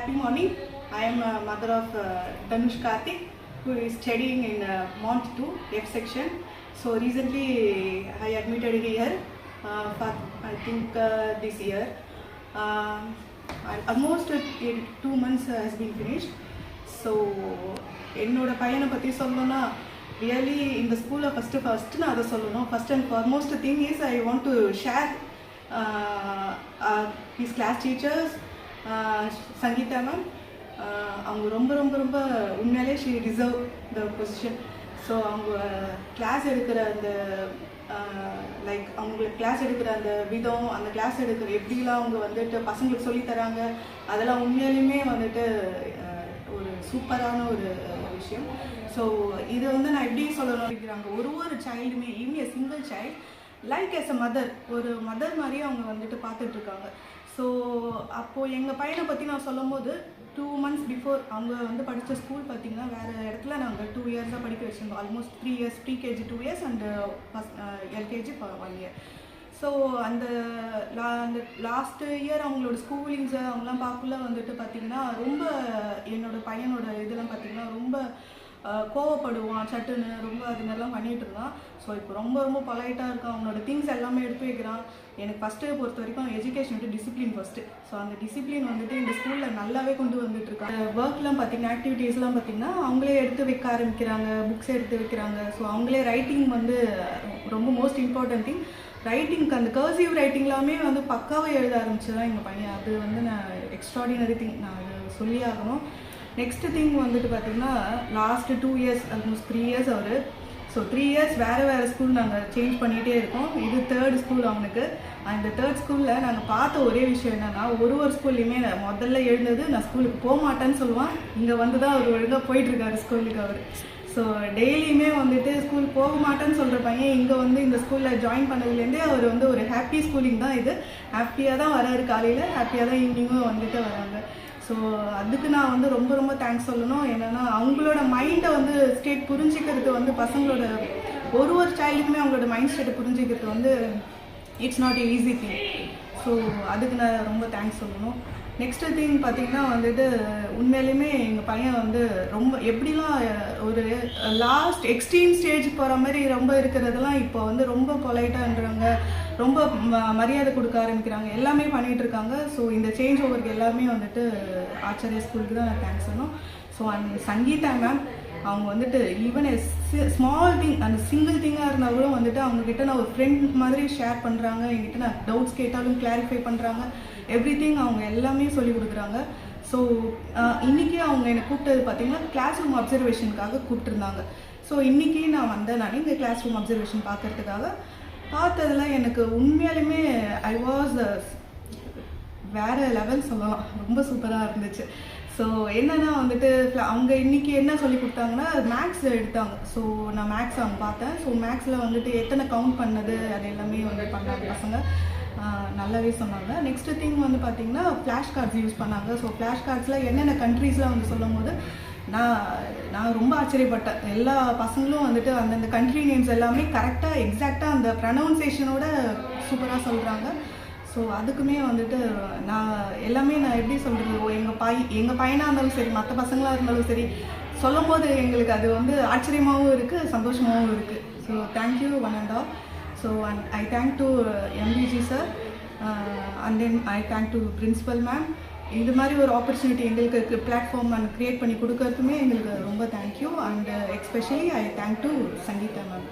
Happy morning. I am a mother of Dhanush Karthik, who is studying in Mont 2 F section. So recently I admitted here for I think this year. Almost 2 months has been finished. So என்னோட பையனை பற்றி சொல்லணும்னா really in the school first நான் அதை சொல்லணும். First and foremost thing is I want to share his class teachers, Sangeeta ma'am. அவங்க ரொம்ப ரொம்ப ரொம்ப உண்மையிலே she deserve the position. So அவங்க கிளாஸ் எடுக்கிற அந்த லைக் அவங்களுக்கு கிளாஸ் எடுக்கிற அந்த விதம், அந்த கிளாஸ் எடுக்கிற எப்படிலாம் அவங்க வந்துட்டு பசங்களுக்கு சொல்லித்தராங்க, அதெல்லாம் உண்மையிலுமே வந்துட்டு ஒரு சூப்பரான ஒரு விஷயம். ஸோ இதை வந்து நான் எப்படி சொல்லணும் அப்படிங்கிறாங்க, ஒரு சைல்டுமே even a single child like as a mother, ஒரு மதர் மாதிரியே அவங்க வந்துட்டு பார்த்துட்ருக்காங்க. ஸோ அப்போது எங்கள் பையனை பற்றி நான் சொல்லும் போது 2 months பிஃபோர் அவங்க வந்து படித்த ஸ்கூல் பார்த்திங்கன்னா வேறு இடத்துல நாங்கள் 2 years படிக்க வச்சுருந்தோம். Almost 3 years, pre-KG 2 years and LKG 1 year. So அந்த லாஸ்ட் இயர் அவங்களோட ஸ்கூலிங்ஸை அவங்களாம் பார்க்கல வந்துட்டு பார்த்திங்கன்னா ரொம்ப என்னோடய பையனோட இதெல்லாம் பார்த்திங்கன்னா ரொம்ப கோவப்படுவான், சட்டுன்னு ரொம்ப அதுங்கெல்லாம் பண்ணிகிட்டு இருந்தான். ஸோ இப்போ ரொம்ப ரொம்ப பொலைட்டாக இருக்கான், அவனோட திங்ஸ் எல்லாமே எடுத்து வைக்கிறான். எனக்கு ஃபஸ்ட்டு பொறுத்த வரைக்கும் எஜுகேஷன் வந்து டிசிப்ளின் ஃபஸ்ட்டு. ஸோ அந்த டிசிப்ளின் வந்துட்டு இந்த ஸ்கூலில் நல்லாவே கொண்டு வந்துட்டுருக்காங்க. ஒர்க்லாம் பார்த்திங்கன்னா ஆக்டிவிட்டீஸ்லாம் பார்த்திங்கன்னா அவங்களே எடுத்து வைக்க ஆரம்பிக்கிறாங்க, புக்ஸ் எடுத்து வைக்கிறாங்க. ஸோ அவங்களே ரைட்டிங் வந்து ரொம்ப மோஸ்ட் இம்பார்ட்டன்ட் திங், ரைட்டிங்க்கு அந்த கர்சிவ் ரைட்டிங்லாமே வந்து பக்காவாக எழுத ஆரம்பிச்சுதான் எங்கள் பையன். அது வந்து நான் எக்ஸ்ட்ராடினரி திங், நான் அது சொல்லி ஆகணும். நெக்ஸ்ட் திங் வந்துட்டு பார்த்திங்கன்னா லாஸ்ட் 2 years ஆல்மோஸ்ட் 3 years அவர். ஸோ 3 years வேறு ஸ்கூல் நாங்கள் சேஞ்ச் பண்ணிகிட்டே இருக்கோம். இது 3rd ஸ்கூல் அவனுக்கு. அந்த 3rd ஸ்கூலில் நாங்கள் பார்த்த ஒரே விஷயம் என்னென்னா, ஒரு ஸ்கூல்லையுமே முதல்ல எழுந்தது நான் ஸ்கூலுக்கு போக மாட்டேன்னு சொல்லுவான். இங்கே வந்து தான் அவர் ஒழுங்காக போயிட்டுருக்காரு ஸ்கூலுக்கு அவர். ஸோ டெய்லியுமே வந்துட்டு ஸ்கூல் போக மாட்டேன்னு சொல்கிற பையன் இங்கே வந்து இந்த ஸ்கூலில் ஜாயின் பண்ணதுலேருந்தே அவர் வந்து ஒரு ஹாப்பி ஸ்கூலிங் தான் இது. ஹாப்பியாக தான் வராரு, காலையில் ஹாப்பியாக தான் ஈவினிங்கும் வந்துட்டு வராங்க. ஸோ அதுக்கு நான் வந்து ரொம்ப ரொம்ப தேங்க்ஸ் சொல்லணும். என்னென்னா அவங்களோட மைண்டை வந்து ஸ்டேட் புரிஞ்சிக்கிறது வந்து பசங்களோட ஒரு சைல்டுக்குமே அவங்களோட மைண்ட் ஸ்டேட்டை புரிஞ்சிக்கிறது வந்து it's not a easy thing. So அதுக்கு நான் ரொம்ப தேங்க்ஸ் சொல்லணும். நெக்ஸ்ட்டு திங் பார்த்திங்கன்னா வந்துட்டு உண்மையிலுமே எங்கள் பையன் வந்து ரொம்ப எப்படிலாம் ஒரு லாஸ்ட் எக்ஸ்ட்ரீம் ஸ்டேஜ் போகிற மாதிரி ரொம்ப இருக்கிறதெல்லாம் இப்போ வந்து ரொம்ப பொலைட்டாகன்றாங்க, ரொம்ப மரியாதை கொடுக்க ஆரம்பிக்கிறாங்க, எல்லாமே பண்ணிகிட்ருக்காங்க. ஸோ இந்த சேஞ்ச் ஓவருக்கு எல்லாமே வந்துட்டு ஆச்சாரியா ஸ்கூலுக்கு தான் நான் தேங்க்ஸ் சொல்லணும். ஸோ அந்த சங்கீதா மேம் அவங்க வந்துட்டு ஈவன் ஸ்மால் திங், அந்த சிங்கிள் திங்காக இருந்தாலும் வந்துட்டு அவங்கக்கிட்ட நான் ஒரு ஃப்ரெண்ட் மாதிரி ஷேர் பண்ணுறாங்க. என்கிட்ட நான் டவுட்ஸ் கேட்டாலும் கிளாரிஃபை பண்ணுறாங்க. எவ்ரிதிங் அவங்க எல்லாமே சொல்லி கொடுக்குறாங்க. ஸோ இன்றைக்கி அவங்க என்னை கூப்பிட்டது பார்த்திங்கன்னா கிளாஸ் ரூம் அப்சர்வேஷனுக்காக கூப்பிட்டுருந்தாங்க. ஸோ இன்றைக்கி நான் வந்தேன், நான் இங்கே கிளாஸ் ரூம் அப்சர்வேஷன் பார்க்குறதுக்காக. பார்த்ததில் எனக்கு உண்மையாலுமே ஐ வாஸ் வேறு லெவல் சொல்லலாம், ரொம்ப சூப்பராக இருந்துச்சு. ஸோ என்னென்னா வந்துட்டு அவங்க இன்றைக்கி என்ன சொல்லி கொடுத்தாங்கன்னா மேக்ஸ் எடுத்தாங்க. ஸோ நான் மேக்ஸ் அவங்க பார்த்தேன். ஸோ மேக்ஸில் வந்துட்டு எத்தனை கவுண்ட் பண்ணது அது எல்லாமே வந்து பண்ணாங்க பசங்க, நல்லாவே சொன்னாங்க. நெக்ஸ்ட்டு திங் வந்து பார்த்திங்கன்னா ஃப்ளாஷ் கார்ட்ஸ் யூஸ் பண்ணாங்க. ஸோ ஃப்ளாஷ் கார்ட்ஸில் என்னென்ன கண்ட்ரீஸ்லாம் வந்து சொல்லும் போது நான் ரொம்ப ஆச்சரியப்பட்டேன். எல்லா பசங்களும் வந்துட்டு அந்தந்த கண்ட்ரி நேம்ஸ் எல்லாமே கரெக்டாக எக்ஸாக்டாக அந்த ப்ரனவுன்சேஷனோட சூப்பராக சொல்கிறாங்க. ஸோ அதுக்குமே வந்துட்டு நான் எல்லாமே நான் எப்படி சொல்கிறது, எங்கள் பையனாக இருந்தாலும் சரி, மற்ற பசங்களாக இருந்தாலும் சரி, சொல்லும் போது எங்களுக்கு அது வந்து ஆச்சரியமாகவும் இருக்குது, சந்தோஷமாகவும் இருக்குது. So thank you one and all. So I thank to MBG sir and then I thank to principal ma'am. இது மாதிரி ஒரு ஆப்பர்ச்சுனிட்டி எங்களுக்கு பிளாட்ஃபார்ம் அண்ட் க்ரியேட் பண்ணி கொடுக்கறதுமே எங்களுக்கு ரொம்ப thank you. And especially I thank to Sangeetha ma'am.